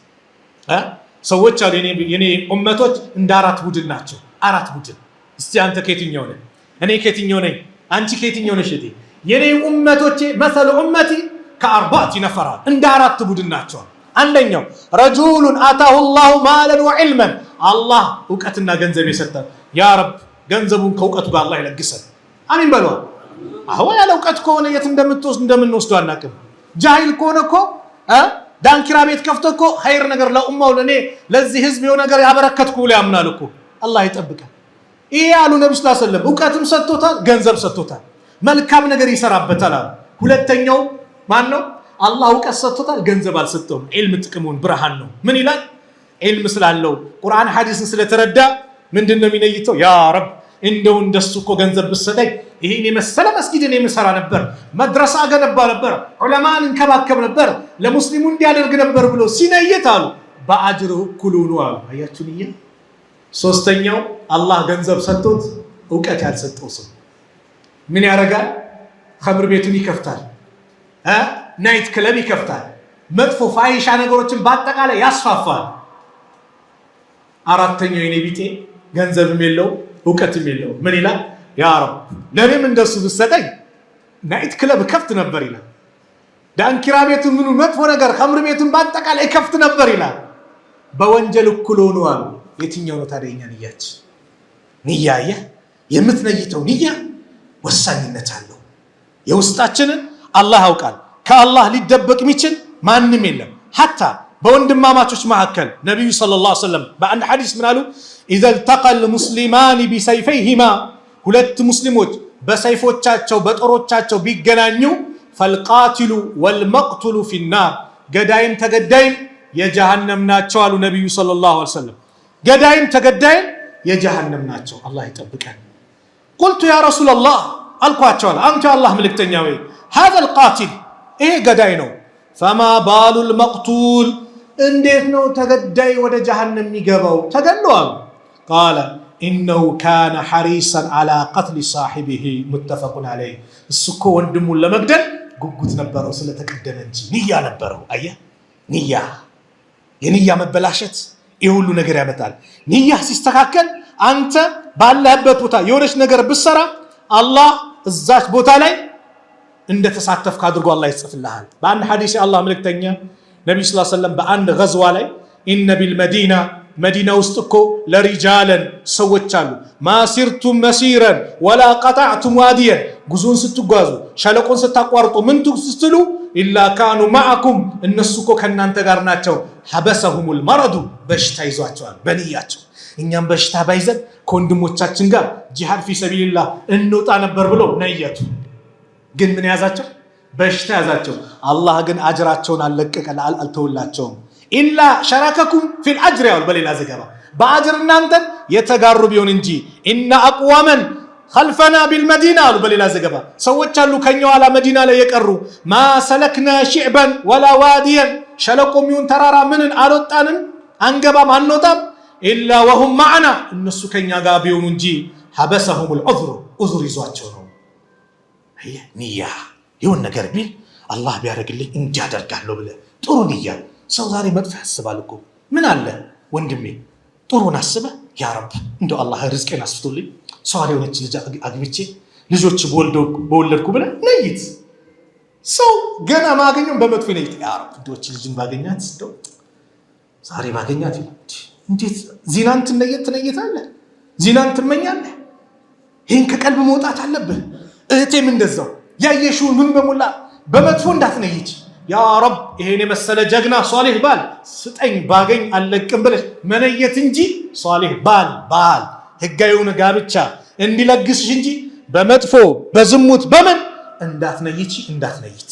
ሰዎች አሉ የኔ ኡመቶች እንደ አራት ቡድን ናቸው አራት ቡድን እስቲ አንተ ከየትኛው ነህ እኔ ከየትኛው ነኝ አንቺ ከየትኛው ነሽ እቴ የኔ ኡመቶቼ مثل ኡመቲ ከአርባዕቲ ነፈራ እንደ አራት ቡድን ናቸው አንደኛው ረጁሉን አታሁ الله ማለን ወዕልመን አላህ ዕውቀትና ገንዘብ የሰጠ ያ ረብ ገንዘቡን ከዕውቀቱ ጋር አላህ ይለግሰን አሚን በሉ አሁን ያለ ዕውቀት ከሆነ የት እንደምንወስደው አናውቅም ጃሂል ከሆነ እኮ ዳንኪራ ቤት ከፍቶ እኮ ኸይር ነገር ለኡማው ለኔ ለዚህ ህዝብ የሆነ ነገር ያበረከትኩ ብሎ ያምናል እኮ አላህ ይጠብቀን ይሄ ያሉ ነብዩ ሰለላሁ ዐለይሂ ወሰለም ዕውቀትም ሰጥቶታል ገንዘብ ሰጥቶታል መልካም ነገር ይሰራበታል አሉ ሁለተኛው ማን ነው አላህ ዕውቀት ሰጥቶታል ገንዘብ አልሰጠውም ዒልም ጥቅሙን ብርሃን ነው ምን ይላል ዒልም ስላለው ቁርአን ሐዲስን ስለተረዳ ምንድነው የሚነይተው ያ ረብ እንደው እንደሱ እኮ ገንዘብ ብሰጠኝ ይሄን የመሰለ መስጊድን የምሰራ ነበር መድረሳ ገነባ ነበር ዑለማን እንከባከብ ነበር ለሙስሊሙ እንዲያደርግ ነበር ብሎ ሲነይት አሉ በአጅር እኩል ነው አሉ አያችሁ ይሄ ሶስተኛው አላህ ገንዘብ ሰጥቶት ዕውቀት ያልሰጠው ሰው ምን ያረጋል ኸምር ቤቱን ይከፍታል ናይት ክለብ ይከፍታል መጥፎ ፋይሻ ነገሮችን በአጠቃላይ ያስፋፋል አራተኛው የኔ ቢጤ ገንዘብም የለው ዕውቀትም የለው ምን ይላል ያ ረብ ለኔም እንደሱ ብትሰጠኝ ናይት ክለብ ከፍት ነበር ይላል ዳንኪራ ቤቱን ምኑ መጥፎ ነገር ኸምር ቤቱን በአጠቃላይ ከፍት ነበር ይላል በወንጀል እኩል ሆኖ አሉ የትኛው ነው ታዲያ ንያ የምትነይተው ንያ ወሳኝነት አለው የውስጣችንን አላህ ያውቃል ከአላህ ሊደበቅ የሚችል ማንም የለም ሐታ በወንድማማቾች መካከል ነብዩ ሰለላሁ ዐለይሂ ወሰለም በአንድ ሐዲስ ምን አሉ اذا التقى المسلمان بسيفيهما ሁለት ሙስሊሞች በሰይፎቻቸው በጦሮቻቸው ቢገናኙ فالقاتل والمقتول في النار ገዳይም ተገዳይም የጀሃነም ናቸው አሉ ነብዩ ሰለላሁ ዐለይሂ ወሰለም ገዳይም ተገዳይም የጀሃነም ናቸው አላህ ይጠብቀን قلت يا رسول الله አልኳቸው አንተ አላህ መልእክተኛ ወይ هذا القاتل ይሄ ገዳይ ነው فما بال المقتول እንዴት ነው ተገዳይ ወደ ጀሃነም የሚገባው ተገሏል قال انه كان حريصا على قتل صاحبه متفق عليه እሱኮ ወንድሙን ለመግደል ጉጉት ነበረው ስለተቀደመ እንጂ ንያ ነበረው አየ ንያ የንያ መበላሸት ይሁሉ ነገር ያመጣል ንያ ሲስተካከል አንተ ባለህበት ቦታ የሆነች ነገር ብትሰራ አላህ እዛች ቦታ ላይ እንደተሳተፍክ አድርጎ አላህ ይጽፍልሃል በአንድ ሐዲስ አላህ መልእክተኛ ነብዩ ሰለላሁ ዐለይሂ ወሰለም በአንድ ገዝዋ ላይ ኢነ ቢልመዲና መዲና ውስጥ እኮ ለሪጃለን ሰዎች አሉ ማሲርቱም መሲረን ወላ ቀጣዕቱም ዋዲየን ጉዞን ስትጓዙ ሸለቆን ስታቋርጡ ምን ትስትሉ ኢላ ካኑ ማአኩም እነሱ እኮ ከናንተ ጋር ናቸው ሐበሰሁሙል መረዱ በሽታ ይዟቸዋል በንያቸው እኛም በሽታ ባይዘን ከወንድሞቻችን ጋር ጂሃድ ፊ ሰቢልላህ እንውጣ ነበር ብሎ ነየቱ ግን ምን ያዛቸው በሽታ ያዛቸው አላህ ግን አጅራቸውን አልለቀቀ አልተውላቸውም ኢላ ሸራከኩም ፊል አጅር ያው በሌላ ዘገባ በአጅር እናንተን የተጋሩ ቢሆን እንጂ ኢነ አቅዋመን ኸልፈና ቢልመዲና አሉ። በሌላ ዘገባ ሰዎች አሉ ከኛ ኋላ መዲና ላይ የቀሩ ማ ሰለክና ሽዕበን ወላ ዋዲየን ሸለቆም ይሁን ተራራ ምንን አልወጣንም አንገባም አንወጣም ኢላ ወሁም ማዕና እነሱ ከኛ ጋር ቢሆኑ እንጂ ሐበሰሁም ዑዝር ይዟቸው ነው። ንያ ይሁን ነገር ቢል አላህ ቢያደርግልኝ እንዲያደርጋለሁ ብለህ ጥሩ ንያ። ሰው ዛሬ መጥፎ ያስባል እኮ ምን አለ ወንድሜ ጥሩን አስበህ ያ ረብ እንደው አላህ ርዝቄን አስፍቶልኝ ሷሪ የሆነች ልጅ አግብቼ ልጆች በወለድኩ ብለህ ነይት። ሰው ገና ማገኘውን በመጥፎ ነይት። ያ ረብ እንደውች ልጅን ባገኛት እንደው ዛሬ ባገኛት እንዴት ዚናን ትነየታለህ? ዚናን ትመኛለህ? ይህን ከቀልብ መውጣት አለብህ። እህቴም እንደዛው ያየሽውን ምን በሙላ በመጥፎ እንዳትነይች። ያ ረብ ይሄን የመሰለ ጀግና ሷሊህ ባል ስጠኝ ባገኝ አልለቅም ብለሽ መነየት እንጂ ሷሊህ ባል ህጋዊውን ጋብቻ እንዲለግስሽ እንጂ በመጥፎ በዝሙት በምን እንዳትነይት።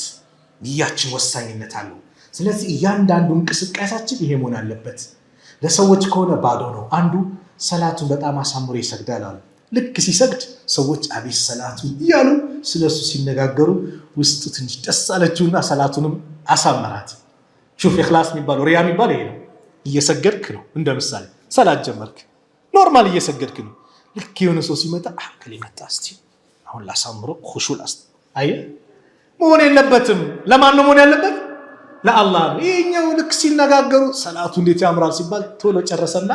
ንያችን ወሳኝነት አለው። ስለዚህ እያንዳንዱ እንቅስቃሴያችን ይሄ መሆን አለበት። ለሰዎች ከሆነ ባዶ ነው። አንዱ ሰላቱን በጣም አሳምሮ ይሰግዳል አሉ። ልክ ሲሰግድ ሰዎች አቤት ሰላቱን እያሉ ስለሱ ሲነጋገሩ ውስጡ ትንሽ ደስ አለችውና ሰላቱንም አሳመራት። ሹፍ ኢኽላስ የሚባለው ሪያ የሚባለው ይሄ ነው። እየሰገድክ ነው፣ እንደ ምሳሌ ሰላት ጀመርክ፣ ኖርማል እየሰገድክ ነው። ልክ የሆነ ሰው ሲመጣ ከሊመጣ እስቲ አሁን ላሳምሮ ኹሹል አየ መሆን የለበትም። ለማን ነው መሆን ያለበት? ለአላህ ነው። ይሄኛው ልክ ሲነጋገሩ ሰላቱ እንዴት ያምራል ሲባል ቶሎ ጨረሰና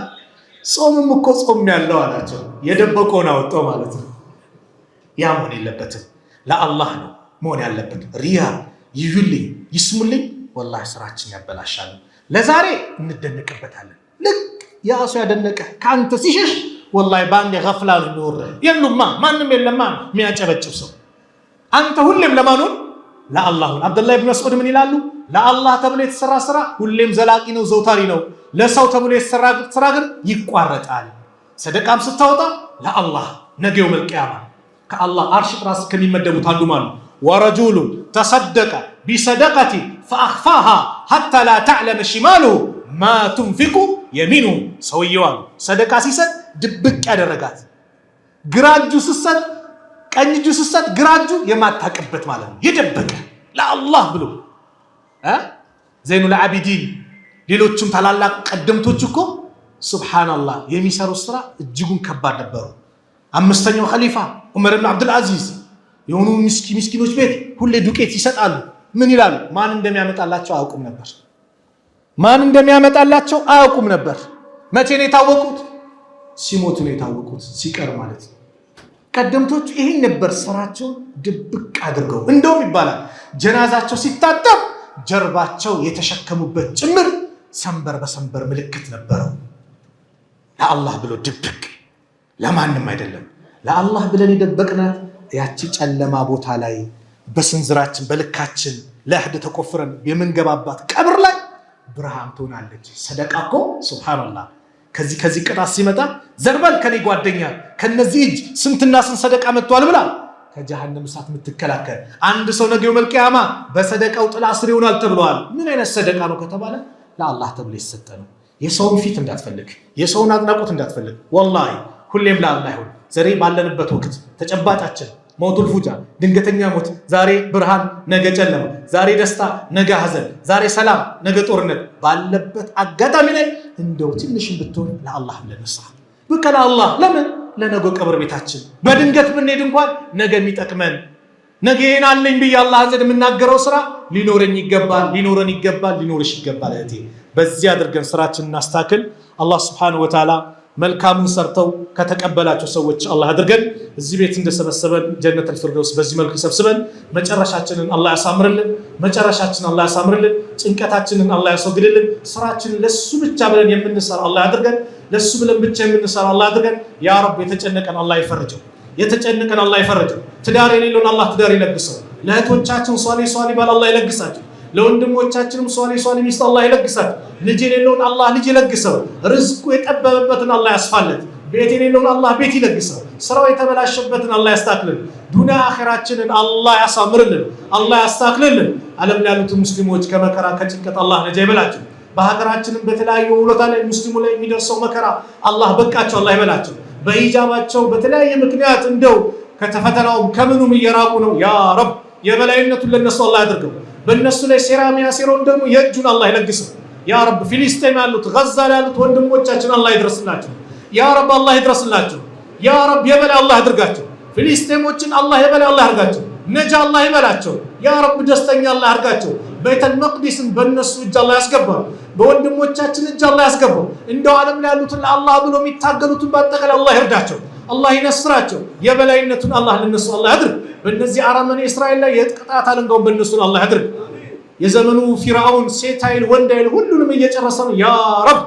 ጾምም እኮ ጾም ያለው አላቸው። የደበቀውን አወጣው ማለት ነው። ያ መሆን የለበትም። ለአላህ ነው መሆን ያለበት። ሪያ ይዩልኝ ይስሙልኝ ወላሂ ስራችን ያበላሻል። ለዛሬ እንደነቅበታለን። ልክ ያ ሰው ያደነቀ ካንተ ሲሸሽ ወላሂ ባንዴ ገፍላ ነው የሉማ ማንም የለማ የሚያጨበጭብ ሰው። አንተ ሁሌም ለማኑን ለአላህ። አብዱላህ ኢብኑ መስዑድ ምን ይላሉ? ለአላህ ተብሎ የተሰራ ስራ ሁሌም ዘላቂ ነው፣ ዘውታሪ ነው። ለሰው ተብሎ የተሰራ ስራ ግን ይቋረጣል። ሰደቃም ስታወጣ ለአላህ ነገ የውመል ቂያማ ከአላህ አርሽ ራስ ከሚመደቡት አንዱ ማለት ወረጁሉ ተሰደቀ ቢሰደቀቲ ፈአኽፋሃ ሐታ ላ ተዕለመ ሽማሉሁ ማ ቱንፊቁ የሚኑሁ። ሰውየው አሉ ሰደቃ ሲሰጥ ድብቅ ያደረጋት ግራ እጁ ስትሰጥ ቀኝ እጁ ስትሰጥ ግራ እጁ የማታቅበት ማለት ነው። የደበቀ ለአላህ ብሎ ዘይኑል ዓቢዲን ሌሎችም ታላላቅ ቀደምቶች እኮ ሱብሃንአላህ የሚሰሩት ስራ እጅጉን ከባድ ነበሩ። አምስተኛው ኸሊፋ ዑመር ኢብኑ አብዱል አዚዝ የሆኑ ምስኪኖች ቤት ሁሌ ዱቄት ይሰጣሉ። ምን ይላሉ? ማን እንደሚያመጣላቸው አያውቁም ነበር። መቼ ነው የታወቁት? ሲሞቱ ነው የታወቁት፣ ሲቀር ማለት ነው። ቀደምቶቹ ይሄን ነበር ስራቸው ድብቅ አድርገው። እንደውም ይባላል ጀናዛቸው ሲታጠብ ጀርባቸው የተሸከሙበት ጭምር ሰንበር በሰንበር ምልክት ነበረው። ለአላህ ብሎ ድብቅ፣ ለማንም አይደለም። ለአላህ ብለን የደበቅናት ያቺ ጨለማ ቦታ ላይ በስንዝራችን በልካችን ለእህድ ተቆፍረን የምንገባባት ቀብር ላይ ብርሃን ትሆናለች። ሰደቃ እኮ ሱብሃንአላህ ከዚህ ቅጣት ሲመጣ ዘርበል ከኔ ጓደኛ ከነዚህ እጅ ስንትና ስንት ሰደቃ መጥቷል ብላ ከጀሃነም እሳት የምትከላከል አንድ ሰው ነገ የውመል ቂያማ በሰደቃው ጥላ ስር ይሆናል ተብሏል። ምን አይነት ሰደቃ ነው ከተባለ ለአላህ ተብሎ የተሰጠ ነው። የሰውን ፊት እንዳትፈልግ፣ የሰውን አድናቆት እንዳትፈልግ። ወላሂ ሁሌም ለአላህ ይሁን። ዛሬ ባለንበት ወቅት ተጨባጫችን ሞቱል ፉጃ ድንገተኛ ሞት፣ ዛሬ ብርሃን ነገ ጨለማ፣ ዛሬ ደስታ ነገ ሐዘን፣ ዛሬ ሰላም ነገ ጦርነት ባለበት አጋጣሚ ላይ እንደው ትንሽም ብትሆን ለአላህ ብለን እንስራ። በቃ ለአላህ ለምን ለነገ ቀብር ቤታችን በድንገት ብንሄድ እንኳን ነገ የሚጠቅመን ነገ ይሄን አለኝ ብዬ አላህ ዘንድ የምናገረው ስራ ሊኖረን ይገባል፣ ሊኖርሽ ይገባል። እህቴ በዚህ አድርገን ስራችንን እናስተካክል። አላህ ሱብሓነሁ ወተዓላ መልካሙን ሰርተው ከተቀበላቸው ሰዎች አላህ አድርገን። እዚህ ቤት እንደሰበሰበን ጀነቱል ፊርደውስ በዚህ መልኩ ይሰብስበን። መጨረሻችንን አላህ ያሳምርልን። ጭንቀታችንን አላህ ያስወግድልን። ስራችንን ለሱ ብቻ ብለን የምንሰራ አላህ ያድርገን። ለሱ ብለን ብቻ የምንሰራ አላህ ያድርገን። ያ ረብ የተጨነቀን አላህ ይፈርጀው። ትዳር የሌለውን አላህ ትዳር ይለግሰው። ለእህቶቻችን ሷሊህ ባል አላህ ይለግሳቸው። ለወንድሞቻችንም ሷሊህ ሚስት አላህ ይለግሳቸው። ልጅ የሌለውን አላህ ልጅ ይለግሰው። ርዝቁ የጠበበበትን አላህ ያስፋለት። ቤት የሌለውን አላህ ቤት ይለግሰው። ስራው የተበላሸበትን አላህ ያስተካክልልን። ዱንያ አኺራችንን አላህ ያሳምርልን፣ አላህ ያስተካክልልን። ዓለም ላይ ያሉት ሙስሊሞች ከመከራ ከጭንቀት አላህ ነጃ ይበላቸው። በሀገራችንም በተለያዩ ውለታ ላይ ሙስሊሙ ላይ የሚደርሰው መከራ አላህ በቃቸው፣ አላህ ይበላቸው። በሂጃባቸው በተለያየ ምክንያት እንደው ከተፈተናውም ከምኑም እየራቁ ነው። ያ ረብ የበላይነቱን ለነሱ አላህ ያድርገው። በእነሱ ላይ ሴራ የሚያሴረውን ደግሞ የእጁን አላህ ይለግሰው። ያ ረብ ፊሊስጤም ያሉት ጋዛ ላይ ያሉት ወንድሞቻችን አላህ ይድረስላቸው። ያ ረብ አላህ ይድረስላቸው። ያ ረብ የበላይ አላህ ያድርጋቸው። ፊሊስጤሞችን አላህ የበላይ አላህ ያድርጋቸው። ነጃ አላህ ይበላቸው። ያ ረብ ደስተኛ አላህ ያድርጋቸው። ቤተል መቅዲስን በእነሱ እጅ አላህ ያስገባው። በወንድሞቻችን እጅ አላህ ያስገባው። እንደው ዓለም ላይ ያሉትን ለአላህ ብሎ የሚታገሉትን በአጠቃላይ አላህ ይርዳቸው። አላህ ይነስራቸው። የበላይነቱን አላህ ለነሱ አላህ ያድርግ። በእነዚህ አረመኔ እስራኤል ላይ የቅጣት አለንጋውን በእነሱ አላህ ያድርግ። የዘመኑ ፊርዓውን ሴት ኃይል ወንድ ኃይል ሁሉንም እየጨረሰ ነው። ያ ረብ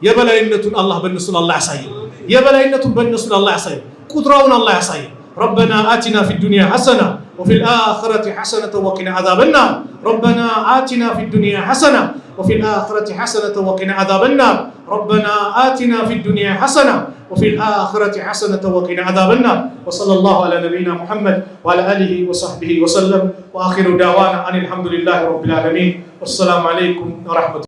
የበላይነቱን አላህ በእነሱ አላህ ያሳየው። የበላይነቱን በእነሱ አላህ ያሳየው። ቁድራውን አላህ ያሳየው። ربنا آتنا في الدنيا حسنة وفي الآخرة حسنة وقنا عذاب النار. ربنا آتنا في الدنيا حسنة وفي الآخرة حسنة وقنا عذاب النار. ربنا آتنا في الدنيا حسنة وفي الآخرة حسنة وقنا عذاب النار. وصلى الله على نبينا محمد وعلى آله وصحبه وسلم وآخر دعوانا أن الحمد لله رب العالمين والسلام عليكم ورحمة الله.